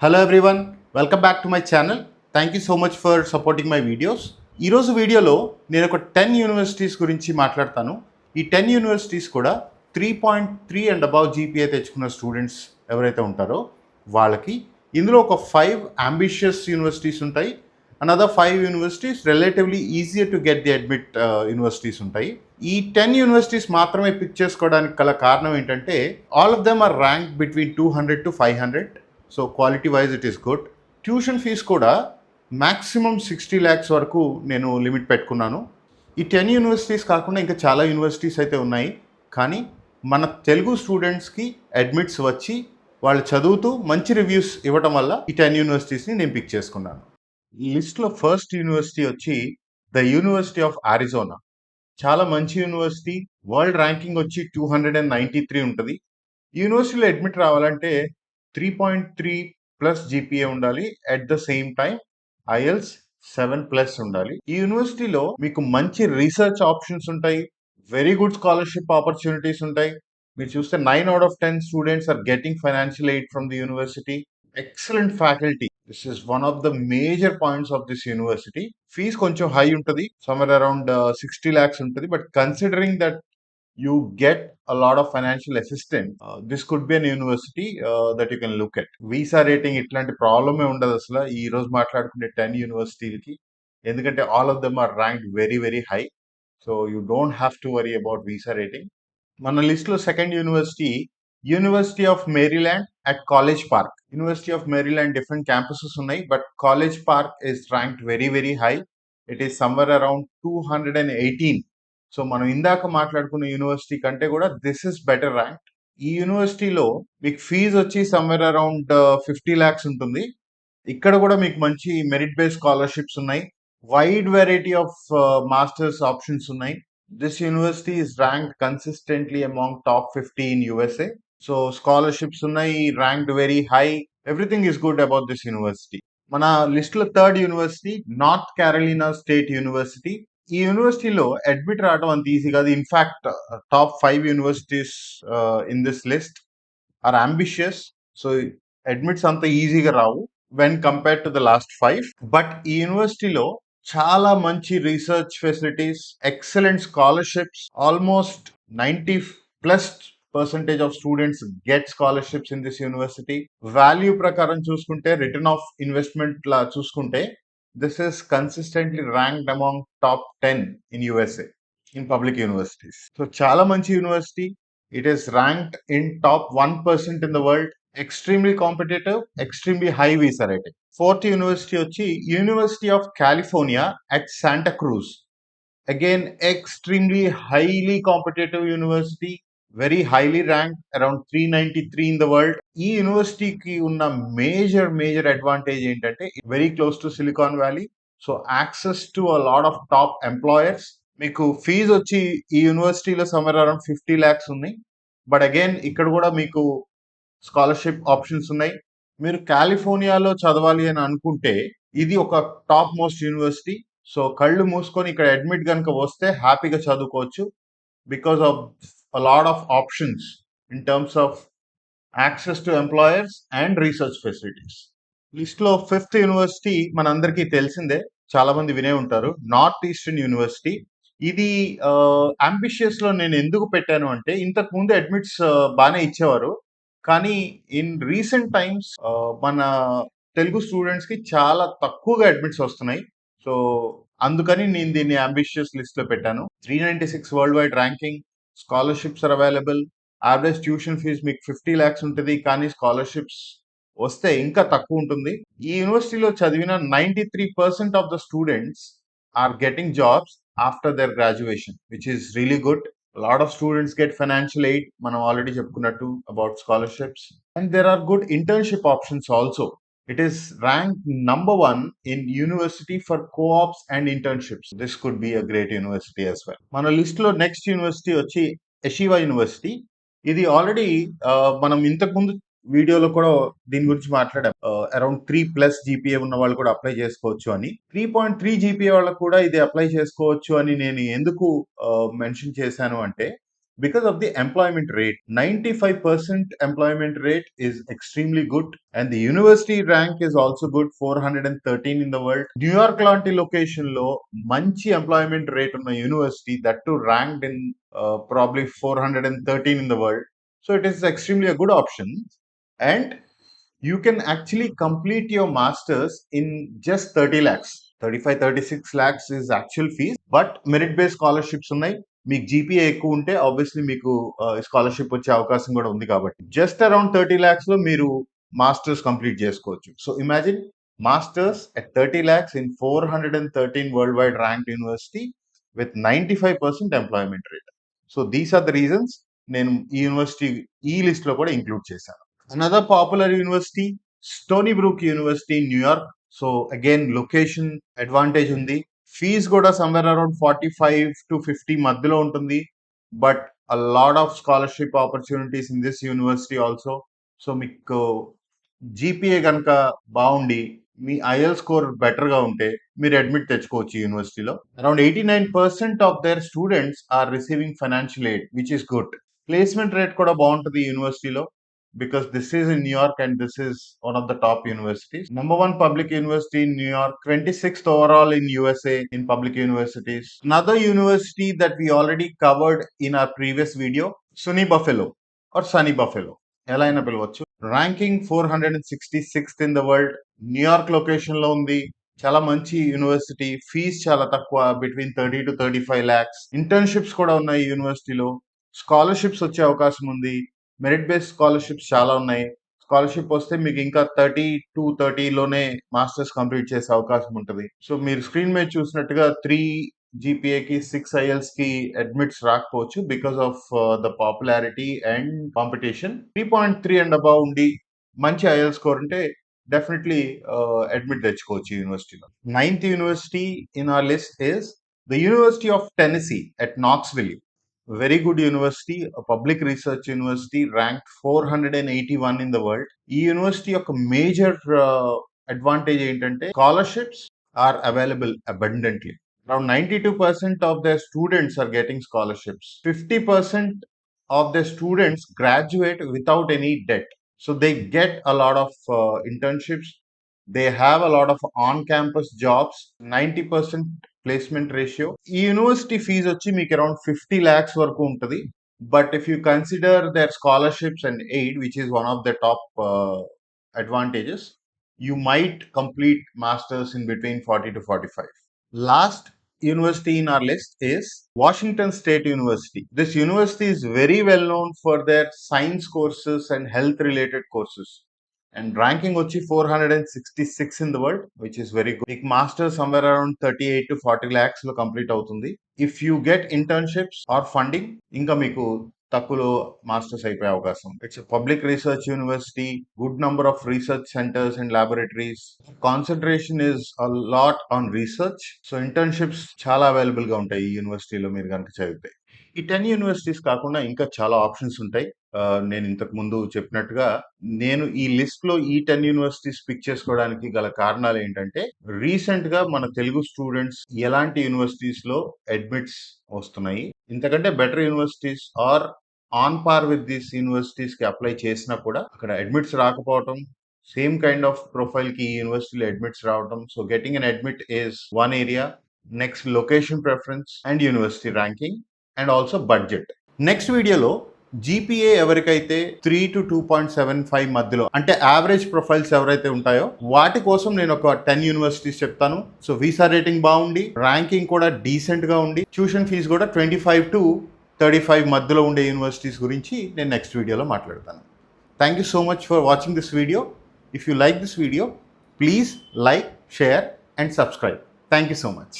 Hello everyone, welcome back to my channel. Thank you so much for supporting my videos. ఈరోజు వీడియోలో నేను ఒక 10 universities గురించి మాట్లాడతాను. ఈ 10 యూనివర్సిటీస్ కూడా 3.3 అండ్ అబవ్ జీపీఏ తెచ్చుకున్న స్టూడెంట్స్ ఎవరైతే ఉంటారో వాళ్ళకి ఇందులో ఒక 5 అంబిషియస్ యూనివర్సిటీస్ ఉంటాయి. Another 5 universities relatively easier to get the admit universities ఉంటాయి. ఈ 10 యూనివర్సిటీస్ మాత్రమే పిక్ చేసుకోవడానికి గల కారణం ఏంటంటే all of them are rank between 200 to 500. So quality wise it is good. Tuition fees కూడా మ్యాక్సిమం 60 lakhs వరకు నేను లిమిట్ పెట్టుకున్నాను. ఈ 10 యూనివర్సిటీస్ కాకుండా ఇంకా చాలా యూనివర్సిటీస్ అయితే ఉన్నాయి. కానీ మన తెలుగు స్టూడెంట్స్కి అడ్మిట్స్ వచ్చి వాళ్ళు చదువుతూ మంచి రివ్యూస్ ఇవ్వడం వల్ల ఈ 10 యూనివర్సిటీస్ని నేను పిక్ చేసుకున్నాను. లిస్ట్లో ఫస్ట్ యూనివర్సిటీ వచ్చి ద యూనివర్సిటీ ఆఫ్ అరిజోనా. చాలా మంచి యూనివర్సిటీ. వరల్డ్ ర్యాంకింగ్ వచ్చి 293 ఉంటుంది. యూనివర్సిటీలో అడ్మిట్ రావాలంటే 3.3 ప్లస్ జీపీఏ ఉండాలి. At the same time IELTS 7 plus ఉండాలి. ఈ యూనివర్సిటీలో మీకు మంచి రీసెర్చ్ ఆప్షన్స్ ఉంటాయి. వెరీ గుడ్ స్కాలర్షిప్ ఆపర్చునిటీస్ ఉంటాయి. మీరు చూస్తే 9 out of 10 students are getting financial aid from the university. Excellent faculty. This is one of the major points of this university. Fees కొంచెం హై ఉంటుంది, సమ్వేర్ అరౌండ్ 60 lakhs ఉంటుంది. But considering that you get a lot of financial assistance. This could be an university that you can look at. Visa rating ఇట్లాంటి ప్రాబ్లమే ఉండదు అసలు ఈ రోజు మాట్లాడుకునే 10 యూనివర్సిటీలకి. ఎందుకంటే all of them are rank very very high. So you don't have to worry about visa rating. మన లిస్ట్లో second university university of Maryland at college park. University of Maryland different campuses ఉన్నాయి, but college park is ranked very very high. It is somewhere around 218. So మనం ఇందాక మాట్లాడుకున్న university కంటే కూడా this is better rank. ఈ యూనివర్సిటీలో మీకు fee వచ్చి సమ్వేర్ అరౌండ్ 50 lakhs ఉంటుంది. ఇక్కడ కూడా మీకు మంచి మెరిట్ బేస్డ్ స్కాలర్షిప్స్ ఉన్నాయి. Wide variety of masters options ఉన్నాయి. This university is ranked consistently among top 50 in USA. So scholarships ఉన్నాయి, ranked very high. Everything is good about this university. మన list లో third university North Carolina State University. ఈ యూనివర్సిటీలో admit రావడం అంత easy కాదు. In fact top 5 universities in this list are ambitious. So admits అంత ఈజీగా రావు when compared to the last 5. But ఈ యూనివర్సిటీలో చాలా మంచి research facilities, excellent scholarships. Almost 90+% of students get scholarships in this university. Value ప్రకారం చూసుకుంటే, రిటర్న్ ఆఫ్ ఇన్వెస్ట్మెంట్ లా చూసుకుంటే, this is consistently ranked among top 10 in USA in public universities. So chala manchi university. It is ranked in top 1% in the world. Extremely competitive, extremely high visa rating. Fourth university వచ్చి University of California at Santa Cruz. Again, extremely highly competitive university. Very highly ranked, around 393 in the world. ఈ యూనివర్సిటీకి ఉన్న major advantage ఏంటంటే very close to silicon valley. So access to a lot of top employers. మీకు fee వచ్చి ఈ యూనివర్సిటీలో somewhere around 50 lakhs ఉన్నాయి. But again ఇక్కడ కూడా మీకు స్కాలర్షిప్ ఆప్షన్స్ ఉన్నాయి. మీరు కాలిఫోర్నియాలో చదవాలి అని అనుకుంటే ఇది ఒక టాప్ మోస్ట్ యూనివర్సిటీ. సో కళ్ళు మూసుకొని ఇక్కడ అడ్మిట్ కనుక వస్తే హ్యాపీగా చదువుకోవచ్చు, because of a lot of options in terms of access to employers and research facilities. లిస్ట్లో ఫిఫ్త్ యూనివర్సిటీ మనందరికీ తెలిసిందే, చాలా మంది వినే ఉంటారు, నార్త్ ఈస్టర్న్ యూనివర్సిటీ. ఇది అంబిషియస్ లో నేను ఎందుకు పెట్టాను అంటే, ఇంతకు ముందు అడ్మిట్స్ బాగానే ఇచ్చేవారు, కానీ ఇన్ రీసెంట్ టైమ్స్ మన తెలుగు స్టూడెంట్స్ కి చాలా తక్కువగా అడ్మిట్స్ వస్తున్నాయి. సో అందుకని నేను దీన్ని అంబిషియస్ లిస్ట్ లో పెట్టాను. 396 world wide ranking. Scholarships are available. Average tuition fees మీకు 50 lakhs ఉంటుంది, కానీ స్కాలర్షిప్స్ వస్తే ఇంకా తక్కువ ఉంటుంది. ఈ యూనివర్సిటీలో చదివిన 93% of the students are getting jobs after their graduation, which is really good. Lot of students get financial aid, మనం ఆల్రెడీ చెప్పుకున్నట్టు about scholarships. And there are good internship options also. It is ranked number 1 in university for co-ops and internships. This could be a great university as well. మన list లో next university వచ్చి యషీవా university. ఇది already మనం ఇంతకు ముందు వీడియోలో కూడా దీని గురించి మాట్లాడాం. అరౌండ్ 3+ జీపీఏ ఉన్న వాళ్ళు కూడా అప్లై చేసుకోవచ్చు అని. 3.3 జీపీఏ వాళ్ళకు కూడా ఇది అప్లై చేసుకోవచ్చు అని నేను ఎందుకు మెన్షన్ చేశాను అంటే, because of the employment rate. 95% employment rate is extremely good, and the university rank is also good, 413 in the world. New York లాంటి లొకేషన్ లో మంచి ఎంప్లాయ్మెంట్ రేట్ ఉన్న university, that to ranked in probably 413 in the world. So it is extremely a good option, and you can actually complete your masters in just 30 lakhs. 35-36 lakhs is actual fees, but merit based scholarships ఉన్నాయి. మీకు GPA ఎక్కువ ఉంటే obviously మీకు scholarship వచ్చే అవకాశం కూడా ఉంది. కాబట్టి జస్ట్ అరౌండ్ 30 lakhs లో మీరు మాస్టర్స్ కంప్లీట్ చేసుకోవచ్చు. So imagine masters at 30 lakhs in 413 world wide ranked university with 95% employment rate. So these are the reasons నేను ఈ యూనివర్సిటీ ఈ లిస్ట్ లో కూడా ఇంక్లూడ్ చేశాను. Another popular university, Stony Brook University in New York. So again, location advantage undi. Fees kuda somewhere around 45 to 50 మధ్యలో ఉంటుంది. But a lot of scholarship opportunities in this university also. So మీకు GPA కనుక బాగుండి మీ IL score better గా ఉంటే మీరు admit తెచ్చుకోవచ్చు ఈ యూనివర్సిటీలో. Around 89% of their students are receiving financial aid, which is good. Placement rate కూడా బాగుంటుంది ఈ యూనివర్సిటీలో, because this is in New York and this is one of the top universities. Number one public university in New York, 26th overall in USA in public universities. Another university that we already covered in our previous video, SUNY Buffalo or Sunny Buffalo. ఎలా అయినా పిలవచ్చు. Ranking 466th in the world. New York location లో ఉంది. చాలా మంచి university. Fees చాలా తక్కువ, between 30 to 35 lakhs. Internships కూడా ఉన్నాయి ఈ యూనివర్సిటీలో. స్కాలర్షిప్స్ వచ్చే అవకాశం ఉంది. మెరిట్ బేస్డ్ స్కాలర్షిప్స్ చాలా ఉన్నాయి. స్కాలర్షిప్ వస్తే మీకు ఇంకా 30 లోనే మాస్టర్స్ కంప్లీట్ చేసే అవకాశం ఉంటుంది. సో మీరు స్క్రీన్ మీద చూసినట్టుగా 3 జీపీఏకి 6 ఐఎల్స్ కి అడ్మిట్స్ రాకపోవచ్చు because of the popularity and competition. 3.3 and above ఉండి మంచి ఐఎల్ స్కోర్ ఉంటే డెఫినెట్లీ అడ్మిట్ తెచ్చుకోవచ్చు యూనివర్సిటీలో. 9th university in our list is the university of Tennessee at Knoxville. Very good university, a public research university, ranked 481 in the world. ఈ university యొక్క major advantage ఏంటంటే scholarships are available abundantly. Around 92% of their students are getting scholarships. 50% of their students graduate without any debt. So they get a lot of internships. They have a lot of on-campus jobs. 90% placement ratio. ఈ university fees వచ్చి మీకు around 50 lakhs వరకు ఉంటుంది. But if you consider their scholarships and aid, which is one of the top advantages, you might complete masters in between 40 to 45. Last university in our list is Washington State University. This university is very well known for their science courses and health related courses. And ranking వచ్చి 466 in the world, which is very good. మీకు master somewhere around 38 to 40 lakhs లో complete అవుతుంది. If you get internships or funding, ఇంకా మీకు తక్కువలో masters అయిపోయే అవకాశం. It's public research university, good number of research centers and laboratories. Concentration is a lot on research. So internships చాలా available గా ఉంటాయి ఈ యూనివర్సిటీలో మీరు కనుక చదివితే. ఈ 10 యూనివర్సిటీస్ కాకుండా ఇంకా చాలా ఆప్షన్స్ ఉంటాయి. నేను ఇంతకు ముందు చెప్పినట్టుగా నేను ఈ లిస్ట్ లో ఈ 10 యూనివర్సిటీస్ పిక్ చేసుకోవడానికి గల కారణాలు ఏంటంటే, రీసెంట్ గా మన తెలుగు స్టూడెంట్స్ ఎలాంటి యూనివర్సిటీస్ లో అడ్మిట్స్ వస్తున్నాయి, ఇంతకంటే better universities are on par with these universities కి అప్లై చేసినా కూడా అక్కడ అడ్మిట్స్ రాకపోవటం, సేమ్ కైండ్ ఆఫ్ ప్రొఫైల్ కి ఈ యూనివర్సిటీలో అడ్మిట్స్ రావటం. So getting an admit is one area. Next location preference and university ranking and also budget. Next వీడియోలో జీపీఏ ఎవరికైతే 3 to 2.75 మధ్యలో, అంటే యావరేజ్ ప్రొఫైల్స్ ఎవరైతే ఉంటాయో వాటి కోసం నేను ఒక 10 యూనివర్సిటీస్ చెప్తాను. సో వీసా రేటింగ్ బాగుండి, ర్యాంకింగ్ కూడా డీసెంట్ గా ఉండి, ట్యూషన్ ఫీజు కూడా 25 to 35 మధ్యలో ఉండే యూనివర్సిటీస్ గురించి నేను నెక్స్ట్ వీడియోలో మాట్లాడతాను. Thank you so much for watching this video. If you like this video, please like, share and subscribe. Thank you so much.